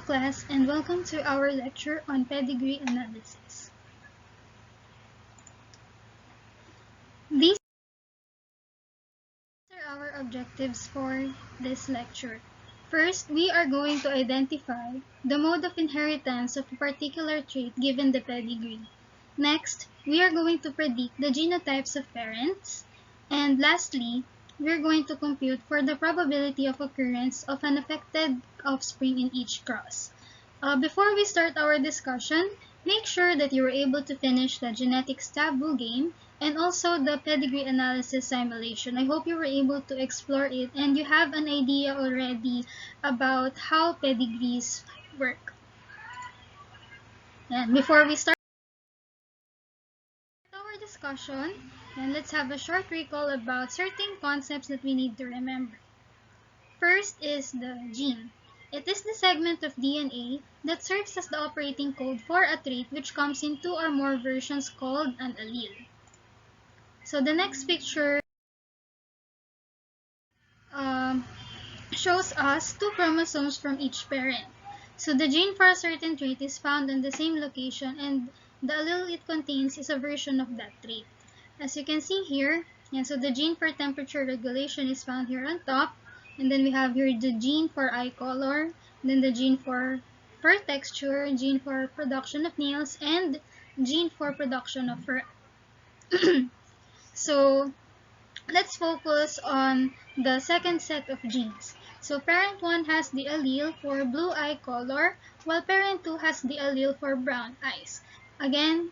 class, and welcome to our lecture on pedigree analysis. These are our objectives for this lecture. First, we are going to identify the mode of inheritance of a particular trait given the pedigree. Next, we are going to predict the genotypes of parents. And lastly, we are going to compute for the probability of occurrence of an affected offspring in each cross. Before we start our discussion, make sure that you were able to finish the genetics taboo game and also the pedigree analysis simulation. I hope you were able to explore it and you have an idea already about how pedigrees work. And before we start our discussion, and let's have a short recall about certain concepts that we need to remember. First is the gene. It is the segment of DNA that serves as the operating code for a trait which comes in two or more versions called an allele. So the next picture shows us two chromosomes from each parent. So the gene for a certain trait is found in the same location and the allele it contains is a version of that trait. As you can see here, and so the gene for temperature regulation is found here on top. And then we have here the gene for eye color, then the gene for fur texture, gene for production of nails, and gene for production of fur. So let's focus on the second set of genes. So parent 1 has the allele for blue eye color, while parent 2 has the allele for brown eyes. Again,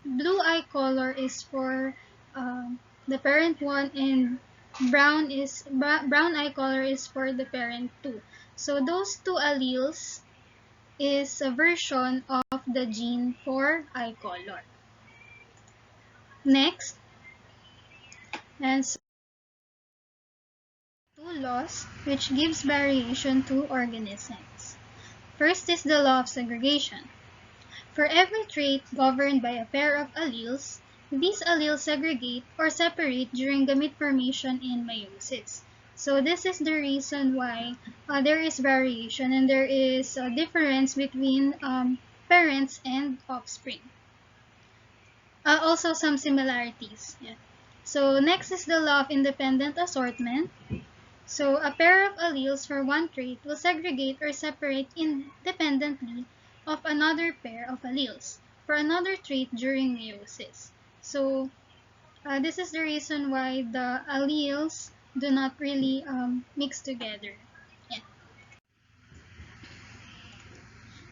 blue eye color is for the parent 1 and brown eye color is for the parent 2. So those two alleles is a version of the gene for eye color. Next, and so two laws which gives variation to organisms. First is the law of segregation. For every trait governed by a pair of alleles, these alleles segregate or separate during gamete formation and meiosis. So this is the reason why there is variation and there is a difference between parents and offspring. Also some similarities. Yeah. So next is the law of independent assortment. So a pair of alleles for one trait will segregate or separate independently of another pair of alleles for another trait during meiosis. So this is the reason why the alleles do not really mix together. Yeah.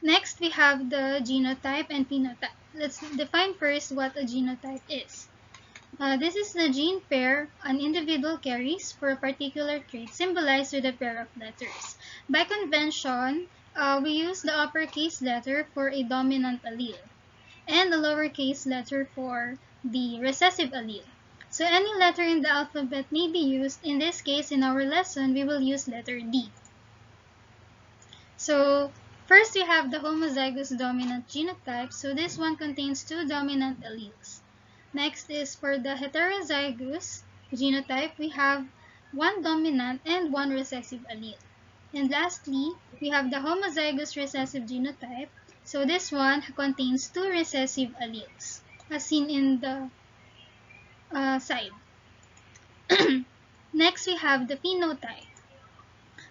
Next, we have the genotype and phenotype. Let's define first what a genotype is. This is the gene pair an individual carries for a particular trait symbolized with a pair of letters. By convention, we use the uppercase letter for a dominant allele and the lowercase letter for the recessive allele. So any letter in the alphabet may be used. In this case, in our lesson, we will use letter D. So first we have the homozygous dominant genotype. So this one contains two dominant alleles. Next is for the heterozygous genotype, we have one dominant and one recessive allele. And lastly, we have the homozygous recessive genotype. So this one contains two recessive alleles, as seen in the side. Next, we have the phenotype.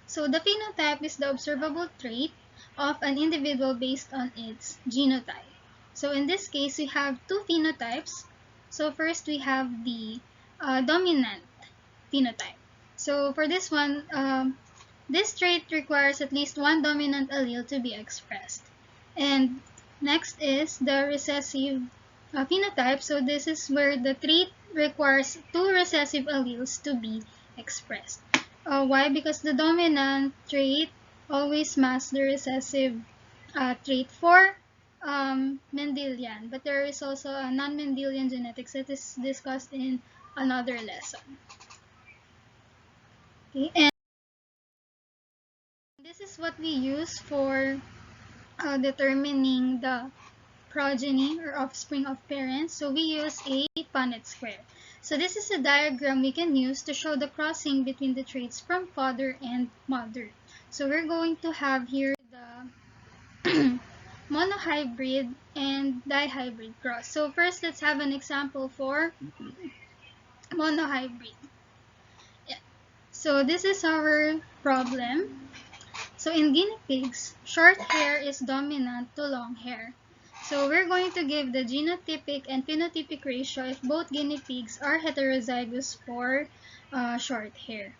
So the phenotype is the observable trait of an individual based on its genotype. So in this case, we have two phenotypes. So first, we have the dominant phenotype. So for this one, this trait requires at least one dominant allele to be expressed. And next is the recessive phenotype. So this is where the trait requires two recessive alleles to be expressed. Why? Because the dominant trait always masks the recessive trait for Mendelian, but there is also a non-Mendelian genetics that is discussed in another lesson. Okay, and this is what we use for determining the progeny or offspring of parents. So we use a Punnett square. So this is a diagram we can use to show the crossing between the traits from father and mother. So we're going to have here the Monohybrid and Dihybrid Cross. So first, let's have an example for monohybrid. Yeah. So this is our problem. So in guinea pigs, short hair is dominant to long hair. So we're going to give the genotypic and phenotypic ratio if both guinea pigs are heterozygous for short hair.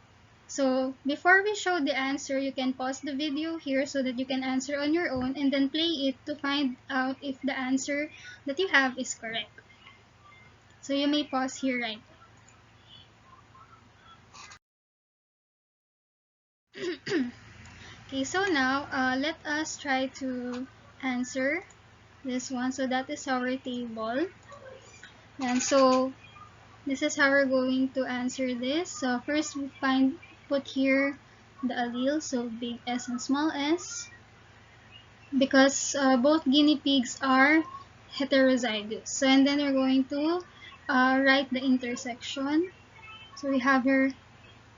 So before we show the answer, you can pause the video here so that you can answer on your own and then play it to find out if the answer that you have is correct. So you may pause here right now. Okay, so now let us try to answer this one. So that is our table. And so this is how we're going to answer this. So first we put here the allele, so big S and small s, because both guinea pigs are heterozygous. So and then we're going to write the intersection. So we have here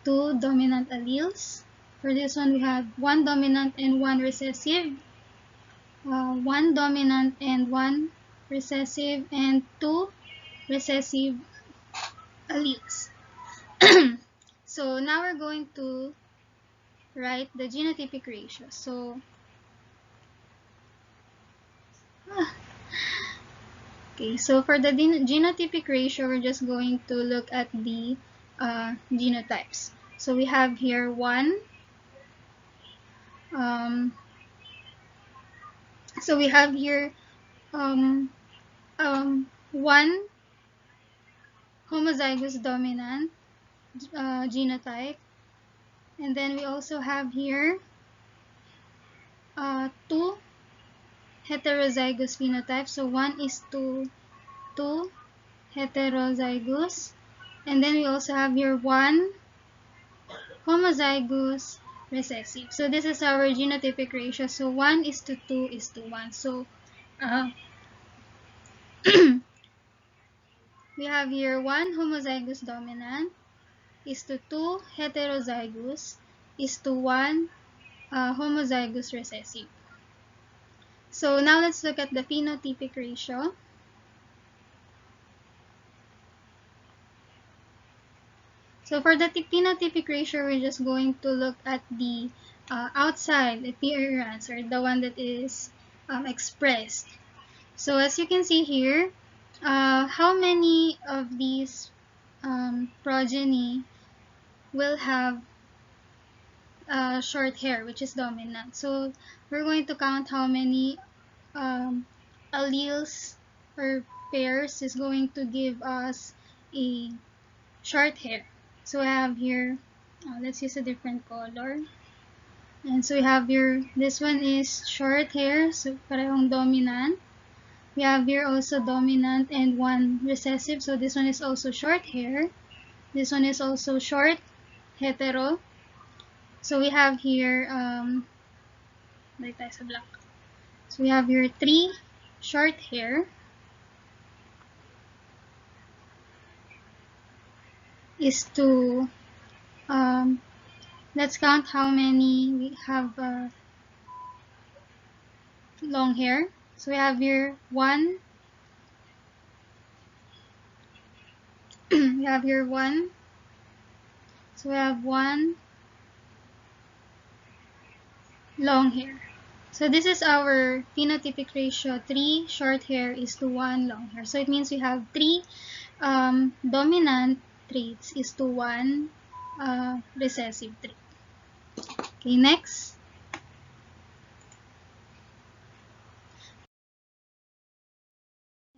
two dominant alleles. For this one, we have one dominant and one recessive, one dominant and one recessive, and two recessive alleles. So now we're going to write the genotypic ratio. So, okay, so for the genotypic ratio, we're just going to look at the genotypes. So we have here one. So we have here one homozygous dominant genotype, and then we also have here two heterozygous phenotypes. So one is to two heterozygous, and then we also have here one homozygous recessive. So this is our genotypic ratio. So 1 is to 2 is to 1. So we have here one homozygous dominant is to two heterozygous is to one homozygous recessive. So now let's look at the phenotypic ratio. So for the phenotypic ratio, we're just going to look at the outside appearance, or the one that is expressed. So as you can see here, how many of these progeny will have short hair, which is dominant? So we're going to count how many alleles or pairs is going to give us a short hair. So I have here, let's use a different color. And so we have here, this one is short hair, so parehong dominant. We have here also dominant and one recessive, so this one is also short hair. This one is also short hetero. So we have here, so we have here 3 short hair is to, let's count how many we have long hair. So we have here 1, we have here 1, so we have 1 long hair. So this is our phenotypic ratio, 3 short hair is to 1 long hair. So it means we have 3 dominant traits is to 1 recessive trait. Okay, next.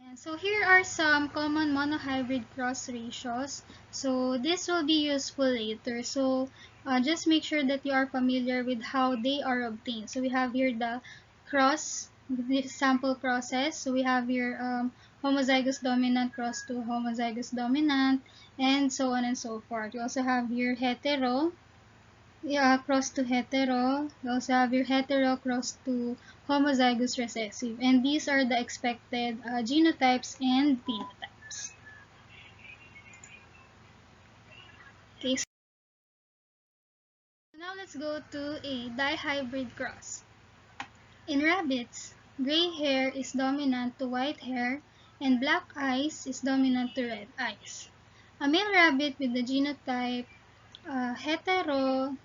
And so here are some common monohybrid cross ratios. So this will be useful later. So just make sure that you are familiar with how they are obtained. So we have here the cross, the sample process. So we have here homozygous dominant cross to homozygous dominant, and so on and so forth. We also have here hetero, cross to hetero. We also have your hetero cross to homozygous recessive. And these are the expected genotypes and phenotypes. Okay, so now let's go to a dihybrid cross. In rabbits, gray hair is dominant to white hair and black eyes is dominant to red eyes. A male rabbit with the genotype hetero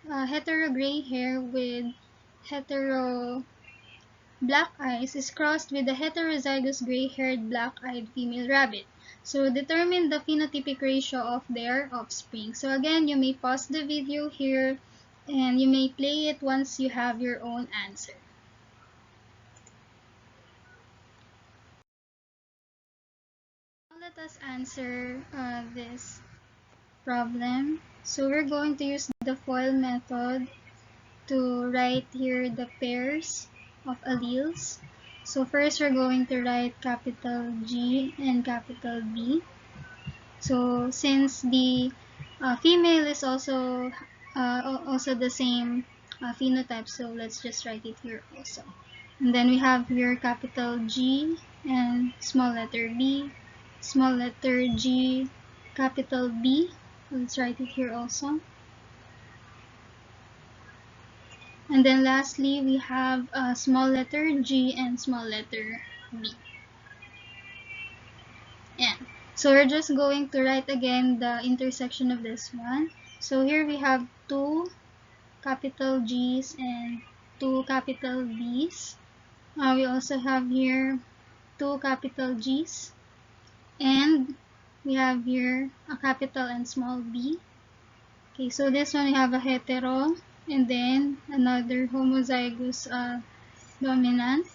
gray hair with hetero black eyes is crossed with a heterozygous gray-haired black-eyed female rabbit. So determine the phenotypic ratio of their offspring. So again, you may pause the video here and you may play it once you have your own answer. Now let us answer this problem. So we're going to use the FOIL method to write here the pairs of alleles. So first we're going to write capital G and capital B. So since the female is also the same phenotype, so let's just write it here also. And then we have here capital G and small letter B, small letter G, capital B. Let's write it here also. And then lastly, we have a small letter G and small letter B. Yeah. So we're just going to write again the intersection of this one. So here we have two capital G's and two capital B's. We also have here two capital G's. And we have here a capital and small b. Okay, so this one we have a hetero and then another homozygous dominant.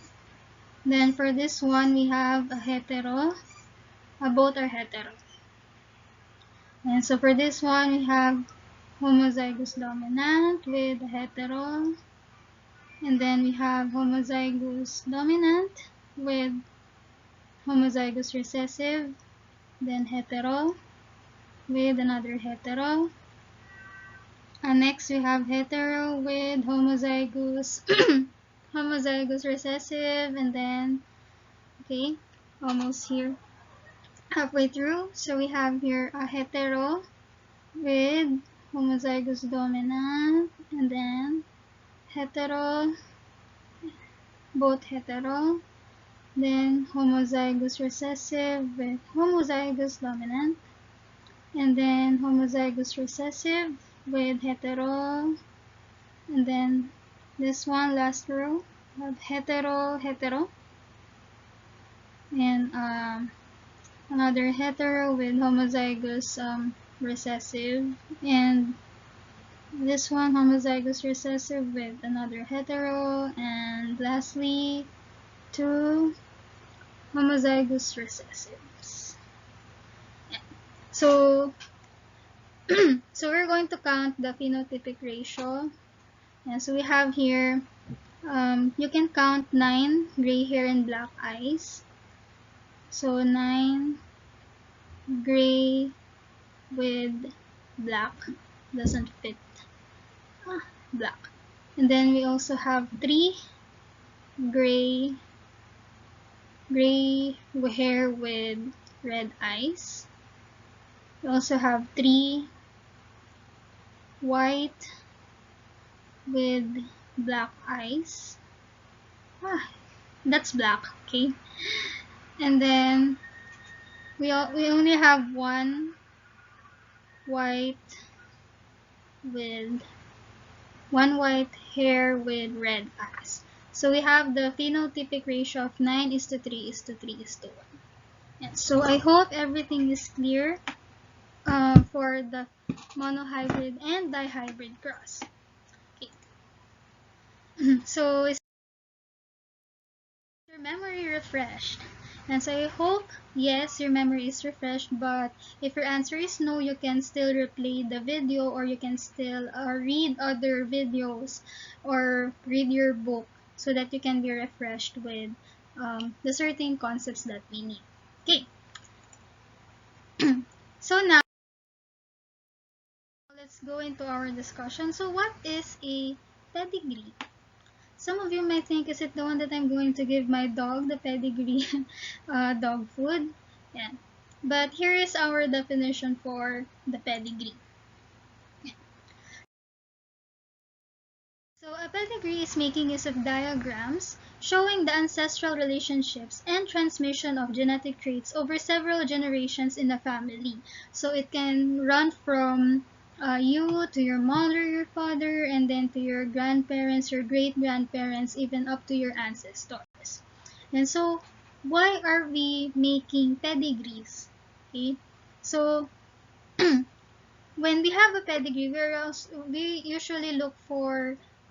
Then for this one we have a hetero, both are hetero. And so for this one we have homozygous dominant with a hetero, and then we have homozygous dominant with homozygous recessive, then hetero with another hetero. And next we have hetero with homozygous homozygous recessive, and then okay, almost here, halfway through. So we have here a hetero with homozygous dominant, and then hetero, both hetero, then homozygous recessive with homozygous dominant, and then homozygous recessive with hetero, and then this one, last row, have hetero, hetero, and another hetero with homozygous recessive, and this one homozygous recessive with another hetero, and lastly two homozygous recessives. Yeah. So so we're going to count the phenotypic ratio. And so we have here, you can count 9 gray hair and black eyes. So 9 gray with black doesn't fit. Black. And then we also have 3 gray hair with red eyes. We also have 3 white with black eyes. That's black, okay. And then we only have 1 white hair with red eyes. So we have the phenotypic ratio of 9:3:3:1. And so I hope everything is clear for the monohybrid and dihybrid cross. Okay. So is your memory refreshed? And so I hope yes, your memory is refreshed, but if your answer is no, you can still replay the video, or you can still read other videos or read your book so that you can be refreshed with the certain concepts that we need. Okay. So now let's go into our discussion. So what is a pedigree? Some of you might think, is it the one that I'm going to give my dog, the pedigree dog food? Yeah. But here is our definition for the pedigree. Yeah. So a pedigree is making use of diagrams showing the ancestral relationships and transmission of genetic traits over several generations in a family. So it can run from you to your mother, your father, and then to your grandparents, your great-grandparents, even up to your ancestors. And so, why are we making pedigrees? Okay, so when we have a pedigree, we usually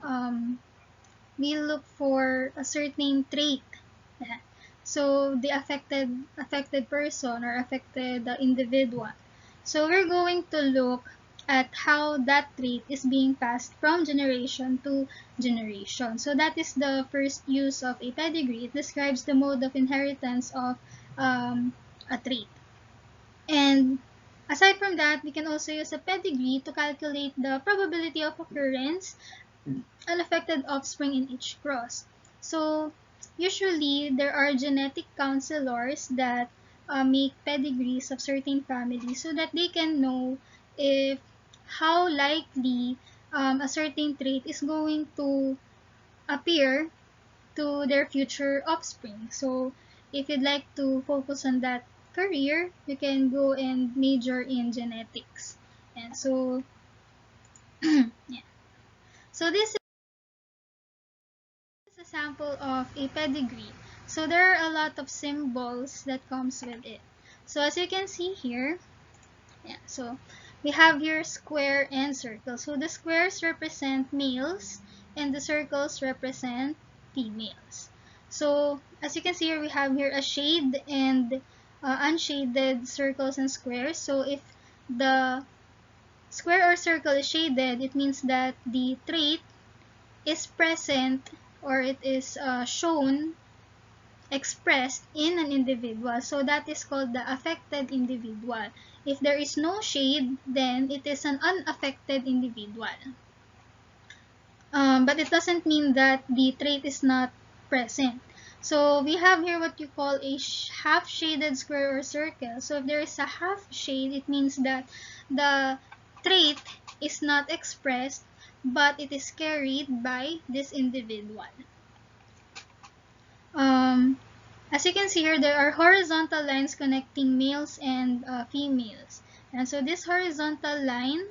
um, look for a certain trait. Yeah. So the affected person or affected individual. So we're going to look at how that trait is being passed from generation to generation. So that is the first use of a pedigree. It describes the mode of inheritance of a trait. And aside from that, we can also use a pedigree to calculate the probability of occurrence unaffected offspring in each cross. So usually there are genetic counselors that make pedigrees of certain families so that they can know if how likely a certain trait is going to appear to their future offspring. So if you'd like to focus on that career, you can go and major in genetics. And so yeah. So this is a sample of a pedigree. So there are a lot of symbols that comes with it. So as you can see here, yeah, so we have here square and circle. So the squares represent males and the circles represent females. So as you can see here, we have here a shade and unshaded circles and squares. So if the square or circle is shaded, it means that the trait is present or it is shown, expressed in an individual. So that is called the affected individual. If there is no shade, then it is an unaffected individual. But it doesn't mean that the trait is not present. So we have here what you call a half-shaded square or circle. So if there is a half shade, it means that the trait is not expressed, but it is carried by this individual. As you can see here, there are horizontal lines connecting males and females. And so this horizontal line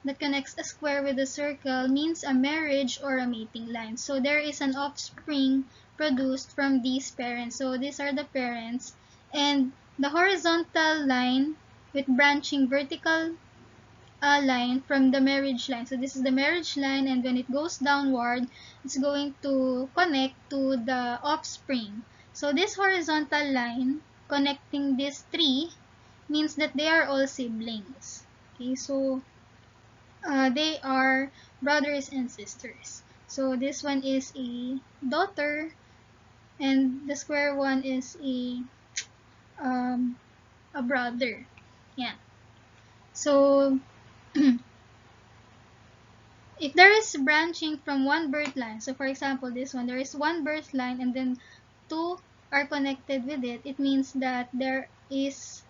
that connects a square with a circle means a marriage or a mating line. So there is an offspring produced from these parents. So these are the parents. And the horizontal line with branching vertical line from the marriage line. So this is the marriage line, and when it goes downward, it's going to connect to the offspring. So this horizontal line connecting these three means that they are all siblings. Okay, so they are brothers and sisters. So this one is a daughter, and the square one is a brother. Yeah. So if there is branching from one birth line, so for example, this one, there is one birth line and then two are connected with it, it means that there is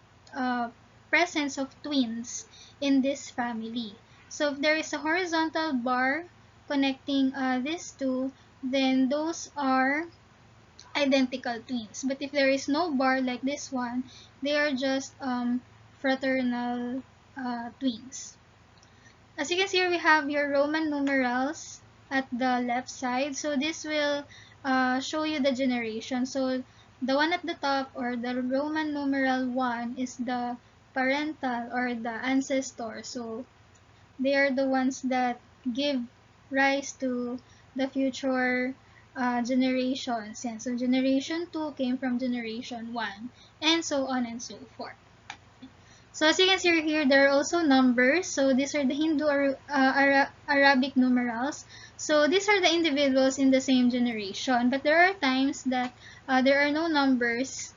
presence of twins in this family. So if there is a horizontal bar connecting these two, then those are identical twins. But if there is no bar like this one, they are just fraternal twins. As you can see here, we have your Roman numerals at the left side. So this will show you the generation. So the one at the top, or the Roman numeral 1, is the parental or the ancestor. So they are the ones that give rise to the future generations. And so generation 2 came from generation 1, and so on and so forth. So as you can see here, there are also numbers. So these are the Hindu or Arabic numerals. So these are the individuals in the same generation. But there are times that there are no numbers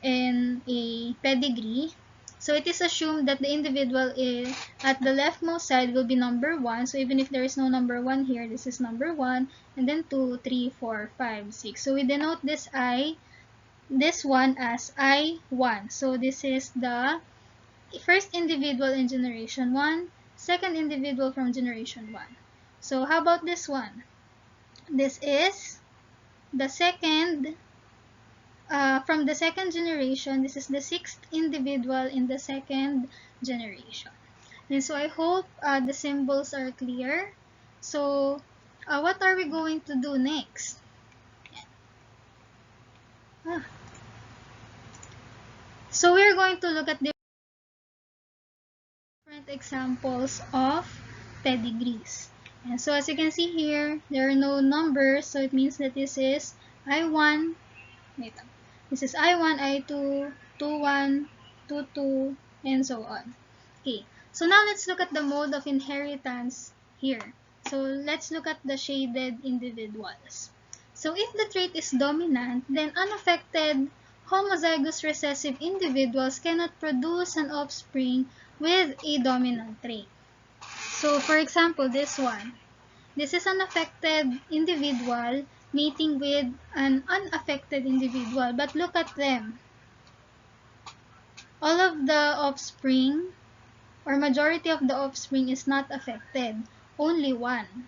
in a pedigree. So it is assumed that the individual is at the leftmost side will be number 1. So even if there is no number 1 here, this is number 1. And then 2, 3, 4, 5, 6. So we denote this one as I1. So this is the first individual in generation 1, second individual from generation 1. So how about this one? This is the second, from the second generation. This is the sixth individual in the second generation. And so I hope the symbols are clear. So what are we going to do next? So we're going to look at different examples of pedigrees. And so as you can see here, there are no numbers, so it means that this is I1, wait, this is I1, I2, 2-1, 2-2, and so on. Okay, so now let's look at the mode of inheritance here. So let's look at the shaded individuals. So if the trait is dominant, then unaffected homozygous recessive individuals cannot produce an offspring with a dominant trait. So for example, this one. This is an affected individual mating with an unaffected individual. But look at them. All of the offspring, or majority of the offspring, is not affected. Only one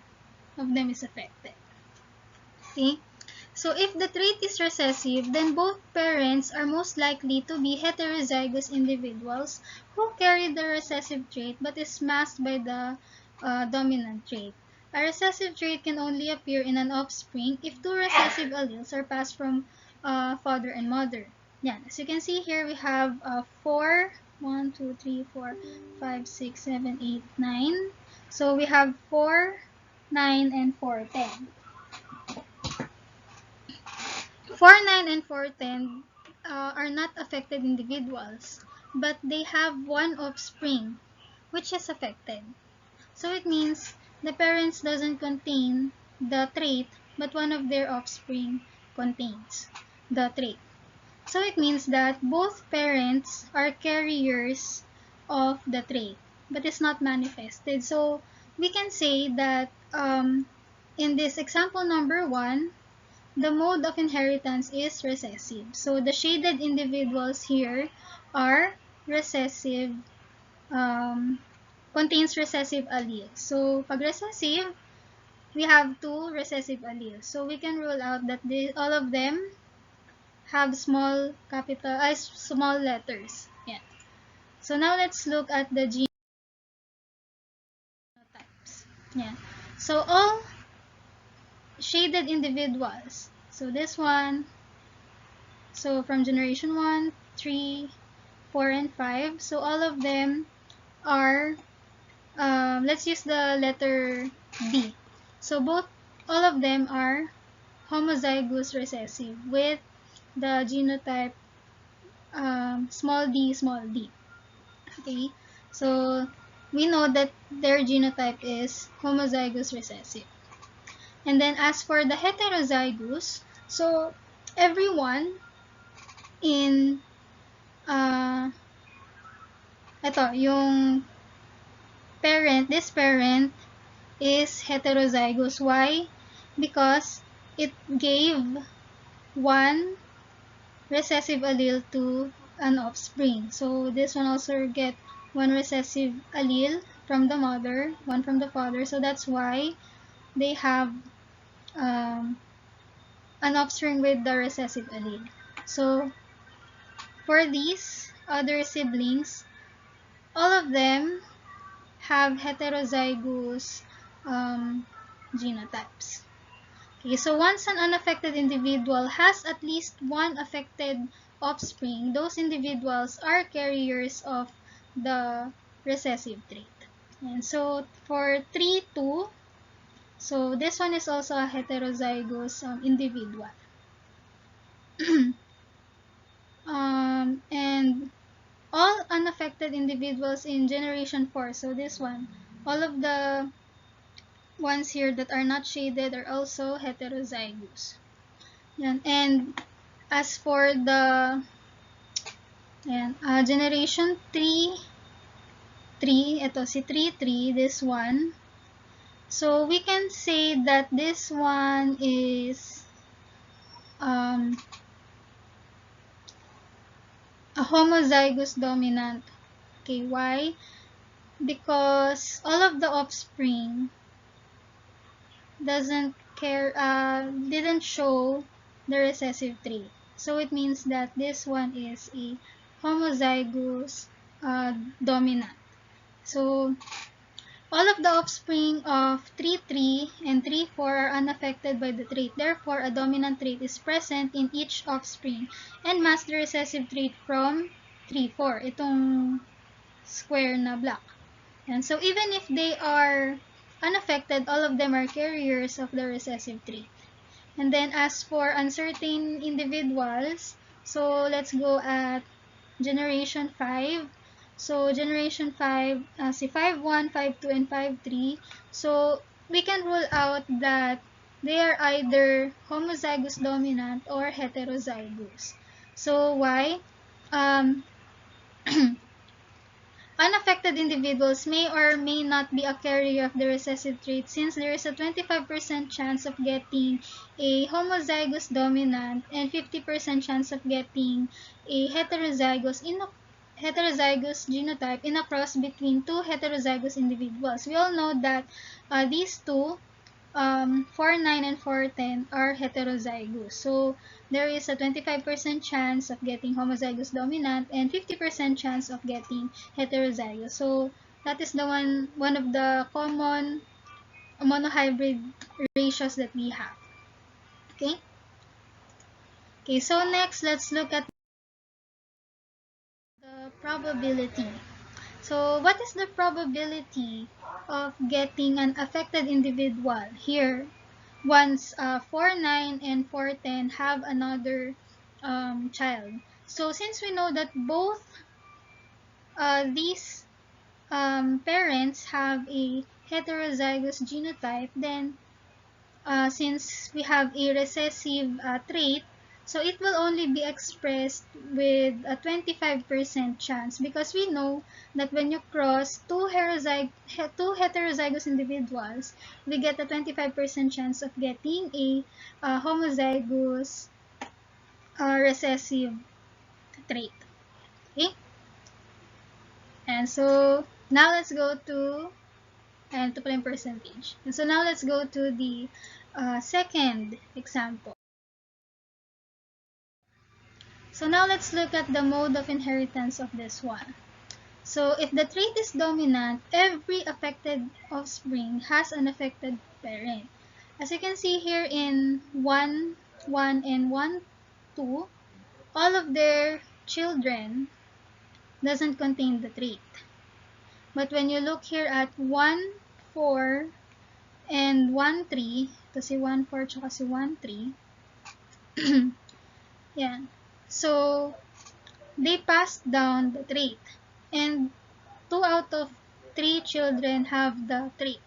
of them is affected. Okay? So if the trait is recessive, then both parents are most likely to be heterozygous individuals who carry the recessive trait but is masked by the dominant trait. A recessive trait can only appear in an offspring if two recessive alleles are passed from father and mother. Yan. As you can see here, we have 4, 1, 2, 3, 4, 5, 6, 7, 8, 9. So we have 4, 9, and 4, 10. 4-9 and 4-10 are not affected individuals, but they have one offspring which is affected. So it means the parents doesn't contain the trait, but one of their offspring contains the trait. So it means that both parents are carriers of the trait, but it's not manifested. So we can say that in this example number 1, the mode of inheritance is recessive. So the shaded individuals here are recessive, contains recessive alleles. So pag recessive, we have two recessive alleles. So we can rule out that all of them have small letters. Yeah. So now let's look at the genotypes. Yeah. So all shaded individuals. So this one, so from generation 1, 3, 4, and 5. So all of them are, let's use the letter D. So all of them are homozygous recessive with the genotype small d, small d. Okay, so we know that their genotype is homozygous recessive. And then as for the heterozygous, so everyone in yung this parent is heterozygous. Why? Because it gave one recessive allele to an offspring. So this one also get one recessive allele from the mother, one from the father. So that's why they have an offspring with the recessive allele. So for these other siblings, all of them have heterozygous genotypes. Okay, so once an unaffected individual has at least one affected offspring, those individuals are carriers of the recessive trait. And so for 3-2, so this one is also a heterozygous individual. And all unaffected individuals in generation 4, so this one, all of the ones here that are not shaded are also heterozygous. Yan. And as for the generation 3, ito si 3, this one. So we can say that this one is a homozygous dominant. Okay, why? Because all of the offspring doesn't didn't show the recessive trait. So it means that this one is a homozygous dominant. So all of the offspring of 3,3 and 3,4 are unaffected by the trait. Therefore, a dominant trait is present in each offspring and masks the recessive trait from 3,4. Itong square na black. And so even if they are unaffected, all of them are carriers of the recessive trait. And then as for uncertain individuals, so let's go at generation 5. So generation 5, si 5,1, 5,2, and 5,3. So we can rule out that they are either homozygous dominant or heterozygous. So why? Unaffected individuals may or may not be a carrier of the recessive trait, since there is a 25% chance of getting a homozygous dominant and 50% chance of getting a heterozygous genotype in a cross between two heterozygous individuals. We all know that these two, 4,9 and 4,10 are heterozygous. So there is a 25% chance of getting homozygous dominant and 50% chance of getting heterozygous. So that is the one of the common monohybrid ratios that we have. Okay? Okay, so next let's look at the probability. So what is the probability of getting an affected individual here once 4,9 and 4,10 have another child? So since we know that both these parents have a heterozygous genotype, then since we have a recessive trait, so it will only be expressed with a 25% chance, because we know that when you cross two heterozygous individuals, we get a 25% chance of getting a homozygous recessive trait. Okay? And so now let's go to percentage. And so now let's go to the second example. So now let's look at the mode of inheritance of this one. So if the trait is dominant, every affected offspring has an affected parent. As you can see here in 1, 1, and 1, 2, all of their children doesn't contain the trait. But when you look here at 1, 4, and 1, 3, ito si 1, 4, tsaka si 1, 3, yan. So, they passed down the trait. And 2 out of 3 children have the trait.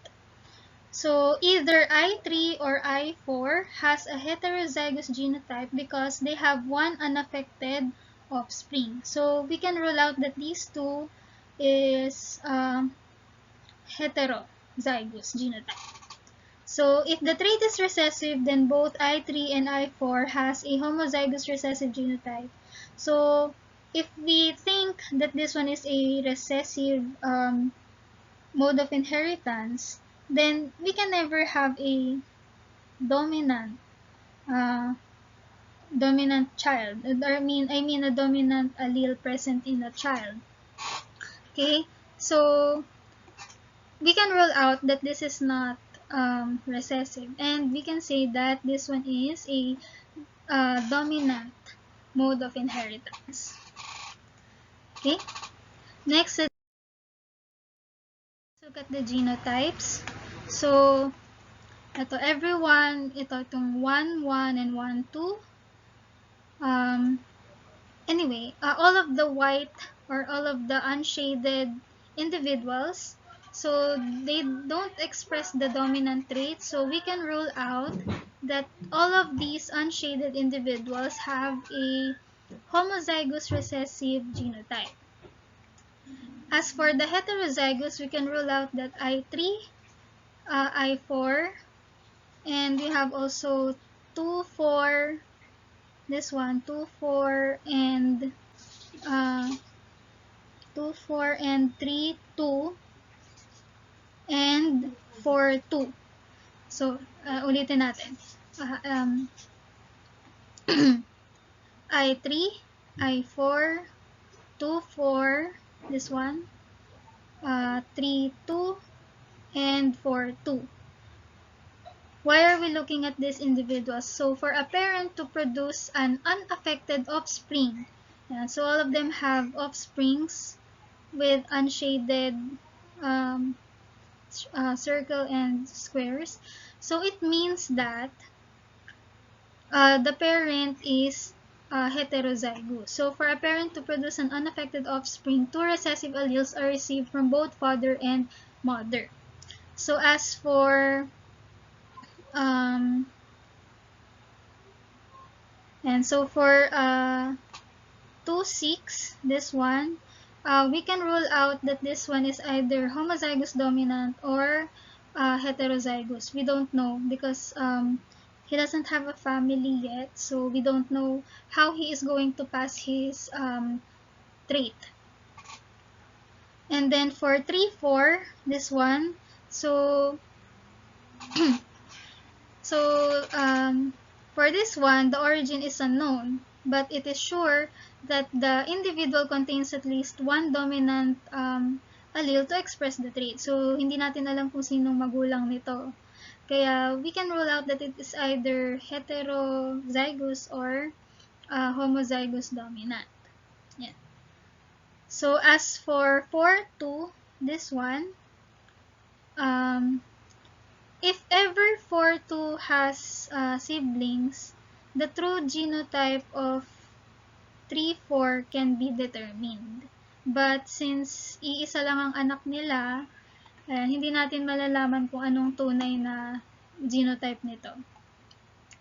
So, either I3 or I4 has a heterozygous genotype because they have one unaffected offspring. So, we can rule out that these two is heterozygous genotype. So, if the trait is recessive, then both I3 and I4 has a homozygous recessive genotype. So, if we think that this one is a recessive mode of inheritance, then we can never have a dominant child. I mean a dominant allele present in a child. Okay, so we can rule out that this is not recessive, and we can say that this one is a dominant mode of inheritance. Okay, next let's look at the genotypes. So ito itong 1, 1, and 1, 2. Anyway, all of the white or all of the unshaded individuals, so they don't express the dominant trait, so we can rule out that all of these unshaded individuals have a homozygous recessive genotype. As for the heterozygous, we can rule out that I3, I4, and we have also 2, 4, this one, 2, 4, and 2, 4, and 3, 2, and 4, 2. So, ulitin natin. I3, I4, 2, 4, this one, 3, 2, and 4, 2. Why are we looking at these individuals? So, for a parent to produce an unaffected offspring, so all of them have offsprings with unshaded circle and squares. So, it means that the parent is heterozygous. So, for a parent to produce an unaffected offspring, 2 recessive alleles are received from both father and mother. So, as for and so for 2, 6, this one, we can rule out that this one is either homozygous dominant or heterozygous. We don't know because he doesn't have a family yet, so we don't know how he is going to pass his trait. And then for 3, 4, this one, so for this one, the origin is unknown, but it is sure that the individual contains at least one dominant allele to express the trait. So, hindi natin alam kung sinong magulang nito. Kaya, we can rule out that it is either heterozygous or homozygous dominant. Yan. So, as for 4, 2, this one, if ever 4-2 has siblings, the true genotype of 3-4 can be determined. But since iisa lang ang anak nila, hindi natin malalaman kung anong tunay na genotype nito.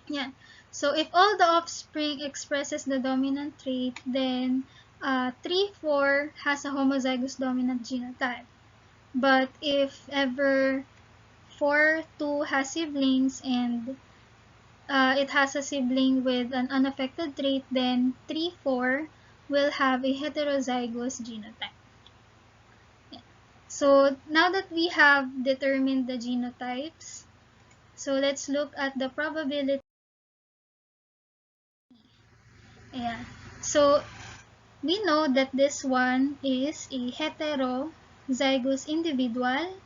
Yan. So, if all the offspring expresses the dominant trait, then 3-4 has a homozygous dominant genotype. But if ever 4-2 has siblings and it has a sibling with an unaffected trait, then 3-4 will have a heterozygous genotype. Yeah. So now that we have determined the genotypes, so let's look at the probability. Yeah. So we know that this one is a heterozygous individual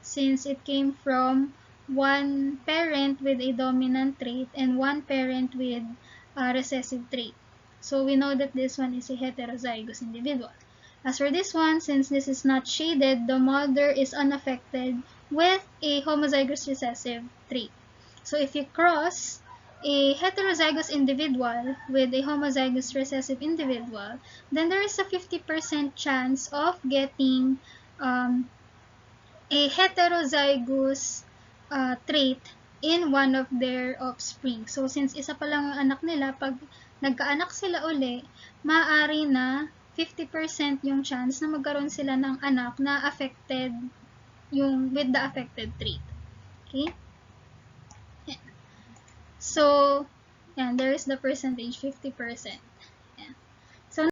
since it came from one parent with a dominant trait and one parent with a recessive trait. So we know that this one is a heterozygous individual. As for this one, since this is not shaded, the mother is unaffected with a homozygous recessive trait. So if you cross a heterozygous individual with a homozygous recessive individual, then there is a 50% chance of getting a heterozygous trait in one of their offspring. So, since isa pa lang ang anak nila, pag nagkaanak sila uli, maaari na 50% yung chance na magkaroon sila ng anak na affected with the affected trait. Okay? Yan. So, yan, there is the percentage, 50%. Yan. So,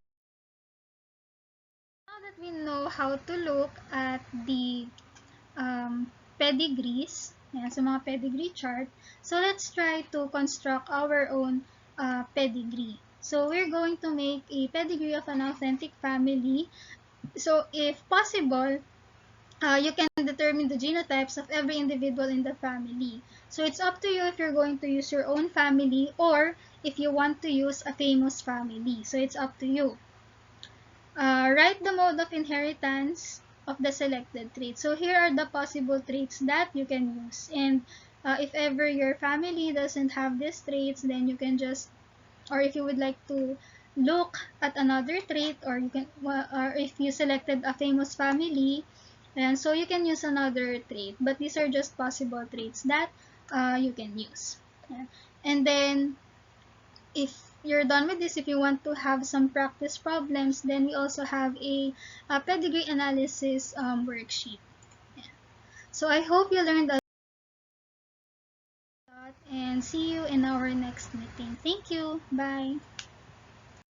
now that we know how to look at the pedigrees, so mga pedigree chart. So let's try to construct our own pedigree. So we're going to make a pedigree of an authentic family. So if possible, you can determine the genotypes of every individual in the family. So it's up to you if you're going to use your own family or if you want to use a famous family. So it's up to you. Write the mode of inheritance of the selected trait. So here are the possible traits that you can use. And if ever your family doesn't have these traits, then you can just, or if you would like to look at another trait, or you can, or if you selected a famous family, and so you can use another trait. But these are just possible traits that you can use. Yeah. And then if you're done with this, if you want to have some practice problems, then we also have a pedigree analysis worksheet. Yeah. So I hope you learned a lot and see you in our next meeting. Thank you. Bye.